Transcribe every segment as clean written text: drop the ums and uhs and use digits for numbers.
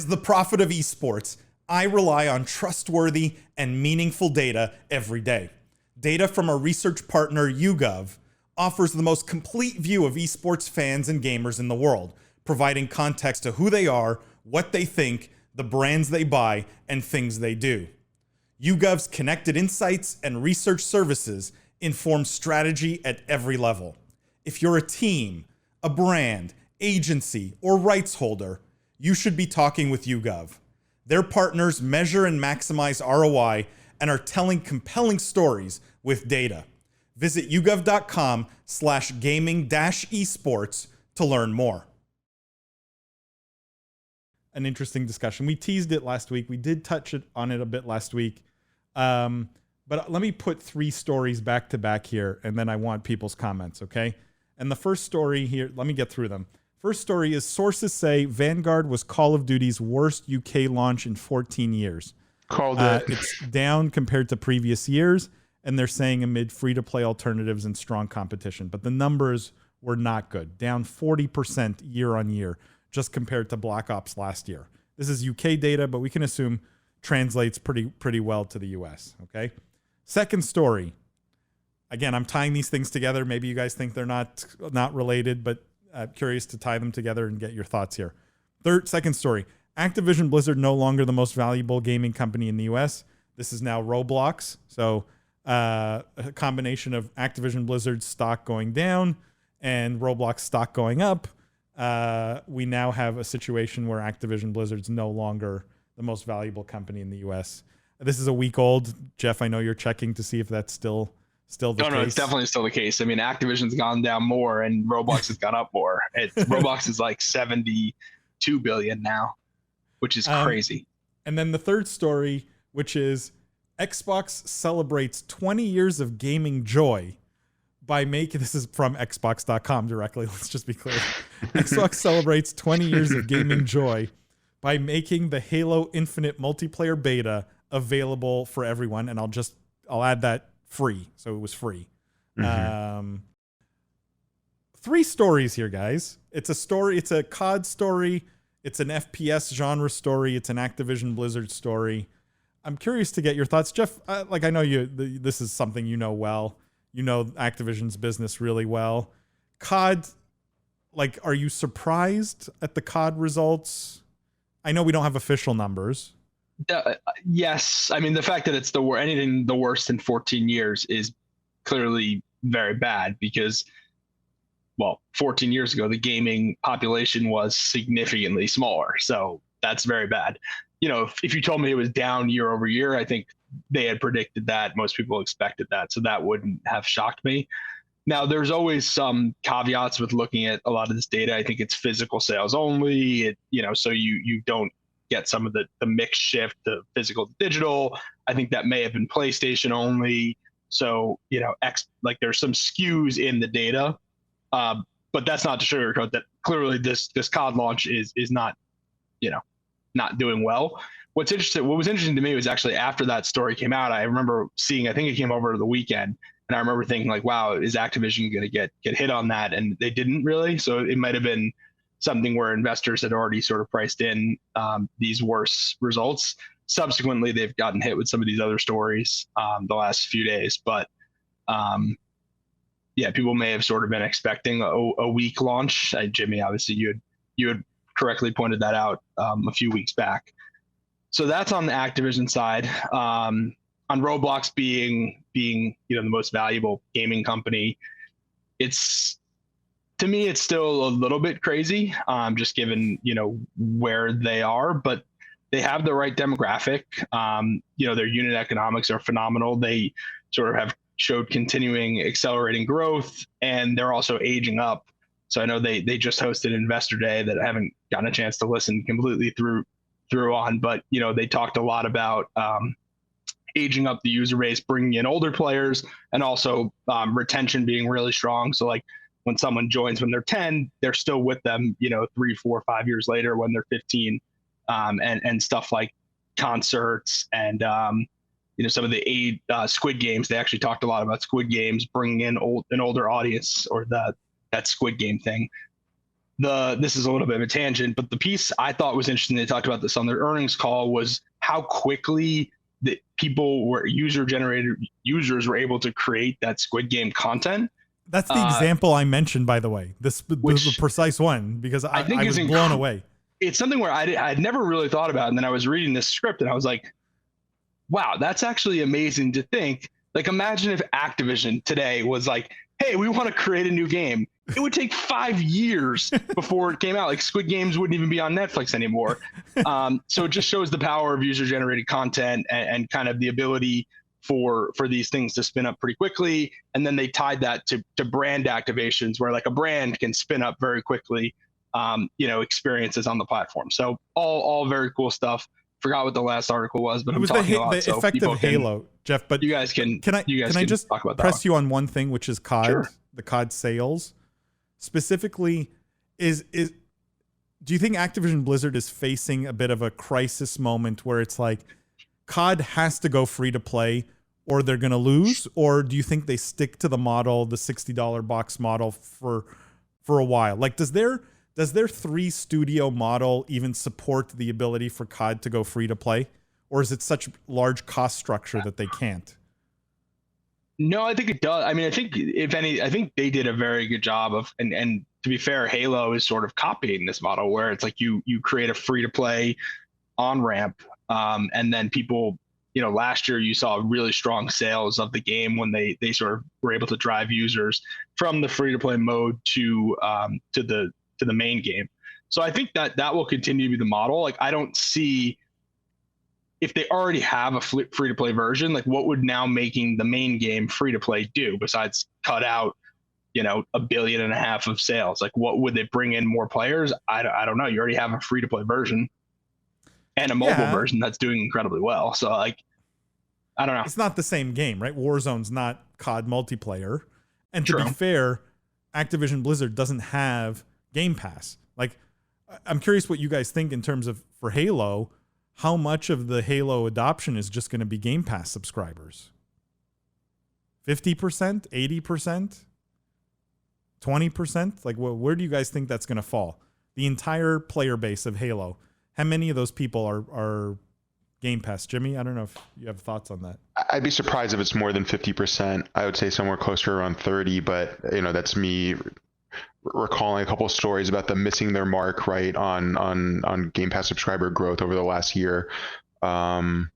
As the prophet of esports, I rely on trustworthy and meaningful data every day. Data from our research partner, YouGov, offers the most complete view of esports fans and gamers in the world, providing context to who they are, what they think, the brands they buy, and things they do. YouGov's connected insights and research services inform strategy at every level. If you're a team, a brand, agency, or rights holder, you should be talking with YouGov. Their partners measure and maximize ROI and are telling compelling stories with data. Visit yougov.com/gaming-esports to learn more. An interesting discussion. We teased it last week. We did touch on it a bit last week. But let me put 3 stories back to back here, and then I want people's comments, okay? And the first story here, let me get through them. First story is sources say Vanguard was Call of Duty's worst UK launch in 14 years. Called it. It's down compared to previous years, and they're saying amid free-to-play alternatives and strong competition. But the numbers were not good, down 40% year on year, just compared to Black Ops last year. This is UK data, but we can assume translates pretty well to the US, okay? Second story. Again, I'm tying these things together. Maybe you guys think they're not related, but I'm curious to tie them together and get your thoughts here. Second story. Activision Blizzard no longer the most valuable gaming company in the US. This is now Roblox. So a combination of Activision Blizzard stock going down and Roblox stock going up. We now have a situation where Activision Blizzard's no longer the most valuable company in the US. This is a week old. Jeff, I know you're checking to see if that's still the case. No, it's definitely still the case. I mean, Activision's gone down more and Roblox has gone up more. Roblox is like 72 billion now, which is crazy. And then the third story, which is Xbox celebrates 20 years of gaming joy by making, this is from Xbox.com directly, let's just be clear. Xbox celebrates 20 years of gaming joy by making the Halo Infinite multiplayer beta available for everyone. And I'll add that free. So it was free. Mm-hmm. 3 stories here, guys. It's a story. It's a COD story. It's an FPS genre story. It's an Activision Blizzard story. I'm curious to get your thoughts. Jeff, I know this is something you know well. You know Activision's business really well. COD, are you surprised at the COD results? I know we don't have official numbers. Yes. I mean, the fact that it's anything the worst in 14 years is clearly very bad because, 14 years ago, the gaming population was significantly smaller. So that's very bad. If you told me it was down year over year, I think they had predicted that. Most people expected that. So that wouldn't have shocked me. Now, there's always some caveats with looking at a lot of this data. I think it's physical sales only, so you don't get some of the mix shift to physical to digital. I think that may have been PlayStation only. So, there's some skews in the data, but that's not to sugarcoat that clearly this COD launch is not, not doing well. What was interesting to me was actually after that story came out, I remember seeing, I think it came over the weekend, and I remember thinking wow, is Activision going to get hit on that? And they didn't really. So it might have been something where investors had already sort of priced in these worse results. Subsequently, they've gotten hit with some of these other stories the last few days. But people may have sort of been expecting a weak launch. Jimmy, obviously, you had correctly pointed that out a few weeks back. So that's on the Activision side. On Roblox being the most valuable gaming company, to me it's still a little bit crazy, just given where they are, but they have the right demographic. Their unit economics are phenomenal. They sort of have showed continuing accelerating growth, and they're also aging up. So I know they just hosted Investor Day that I haven't gotten a chance to listen completely through on, but they talked a lot about aging up the user base, bringing in older players, and also retention being really strong. So when someone joins when they're 10, they're still with them 3, 4, 5 years later when they're 15, and stuff like concerts and some of the Squid Games. They actually talked a lot about Squid Games bringing in an older audience, or that Squid Game thing. this is a little bit of a tangent, but the piece I thought was interesting, they talked about this on their earnings call, was how quickly that users were able to create that Squid Game content. That's the example I mentioned, by the way, the precise one, because I think was blown away. It's something where I'd never really thought about. And then I was reading this script and I was like, wow, that's actually amazing to think. Like, imagine if Activision today was like, hey, we want to create a new game. It would take 5 years before it came out. Like, Squid Games wouldn't even be on Netflix anymore. So it just shows the power of user-generated content and kind of the ability for these things to spin up pretty quickly. And then they tied that to brand activations, where like a brand can spin up very quickly, experiences on the platform. So all very cool stuff. Forgot what the last article was, but it was the effect of Halo, Jeff. But you guys can I just talk about press you on one thing, which is COD, Sure. The COD sales specifically. Do you think Activision Blizzard is facing a bit of a crisis moment where it's like COD has to go free to play or they're going to lose? Or do you think they stick to the model, the $60 box model for a while? Like, does their 3 studio model even support the ability for COD to go free to play? Or is it such large cost structure that they can't? No, I think it does. I mean, I think I think they did a very good job of, and to be fair, Halo is sort of copying this model where it's like you create a free to play on ramp, and then people, last year you saw really strong sales of the game when they sort of were able to drive users from the free to play mode to the main game. So I think that will continue to be the model. Like, I don't see, if they already have a free to play version, like what would now making the main game free to play do besides cut out, $1.5 billion of sales? Like, what would they bring in more players? I don't know. You already have a free to play version and a mobile version that's doing incredibly well. So like, I don't know. It's not the same game, right? Warzone's not COD multiplayer. And to True. be fair, Activision Blizzard doesn't have Game Pass. Like, I'm curious what you guys think in terms of, for Halo, how much of the Halo adoption is just going to be Game Pass subscribers? 50%, 80%, 20%? Like, where do you guys think that's going to fall? The entire player base of Halo, how many of those people are Game Pass? Jimmy, I don't know if you have thoughts on that. I'd be surprised if it's more than 50%. I would say somewhere closer around 30, but that's me recalling a couple of stories about them missing their mark, right, on Game Pass subscriber growth over the last year. No,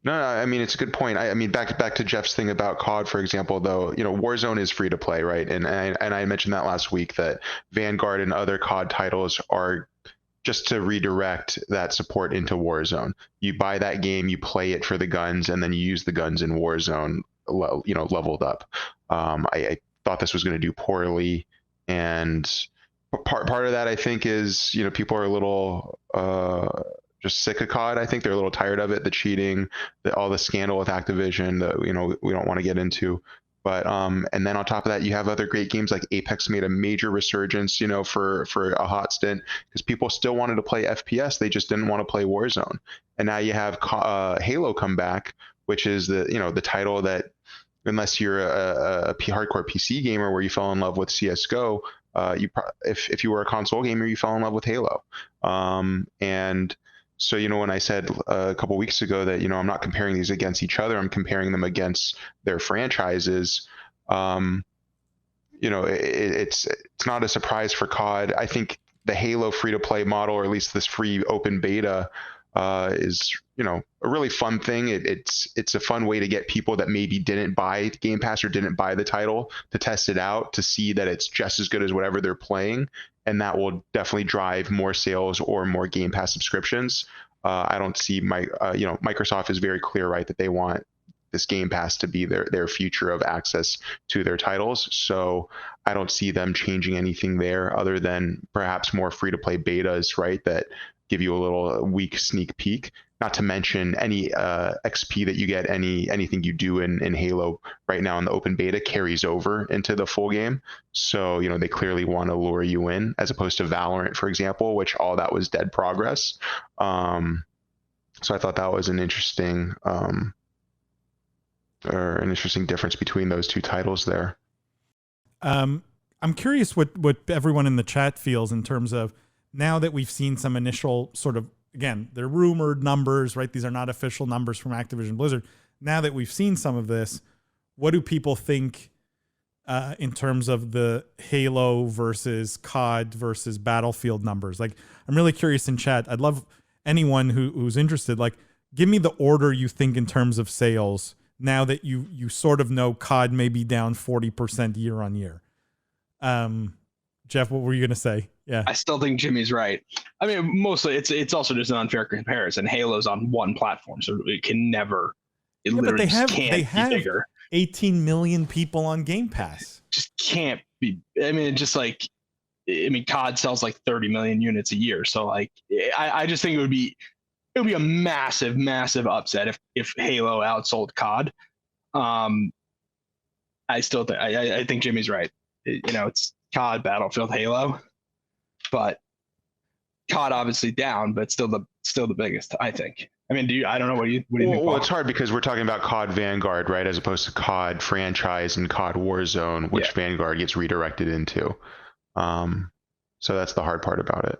I mean, it's a good point. I mean, back to Jeff's thing about COD, for example, though, Warzone is free to play, right? And I mentioned that last week, that Vanguard and other COD titles are just to redirect that support into Warzone. You buy that game, you play it for the guns, and then you use the guns in Warzone, leveled up. I thought this was going to do poorly, and part of that, I think, is people are a little just sick of COD. I think they're a little tired of it, the cheating, all the scandal with Activision that we don't want to get into. But and then on top of that, you have other great games like Apex made a major resurgence, for a hot stint, because people still wanted to play FPS, they just didn't want to play Warzone. And now you have Halo come back, which is the title that, unless you're a hardcore PC gamer where you fell in love with CS:GO, if you were a console gamer, you fell in love with Halo. And so, when I said a couple weeks ago that, I'm not comparing these against each other, I'm comparing them against their franchises. It's not a surprise for COD. I think the Halo free-to-play model, or at least this free open beta, is a really fun thing. It's a fun way to get people that maybe didn't buy Game Pass or didn't buy the title to test it out, to see that it's just as good as whatever they're playing, and that will definitely drive more sales or more Game Pass subscriptions. I don't see Microsoft is very clear, right, that they want this Game Pass to be their future of access to their titles. So I don't see them changing anything there, other than perhaps more free-to-play betas, right, that give you a little weak sneak peek. Not to mention any XP that you get, anything you do in Halo right now in the open beta carries over into the full game. So, they clearly want to lure you in, as opposed to Valorant, for example, which all that was dead progress. So I thought that was an interesting difference between those two titles there. I'm I'm curious what everyone in the chat feels in terms of now that we've seen some initial sort of, again, they're rumored numbers, right? These are not official numbers from Activision Blizzard. Now that we've seen some of this, what do people think in terms of the Halo versus COD versus Battlefield numbers? Like, I'm really curious in chat. I'd love anyone who's interested, like, give me the order you think in terms of sales now that you sort of know COD may be down 40% year on year. Jeff, what were you going to say? Yeah. I still think Jimmy's right. I mean, mostly it's also just an unfair comparison. Halo's on one platform, so it can never, it literally just can't be bigger. 18 million people on Game Pass. Just can't be. I mean, just like, I mean, COD sells like 30 million units a year. So like, I just think it would be a massive, massive upset if Halo outsold COD. I still think, I think Jimmy's right. You know, it's COD, Battlefield, Halo, but COD obviously down, but still the biggest, I think. I mean, I don't know, what do you think? Well, it's hard because we're talking about COD Vanguard, right, as opposed to COD franchise and COD Warzone, which Vanguard gets redirected into. So that's the hard part about it.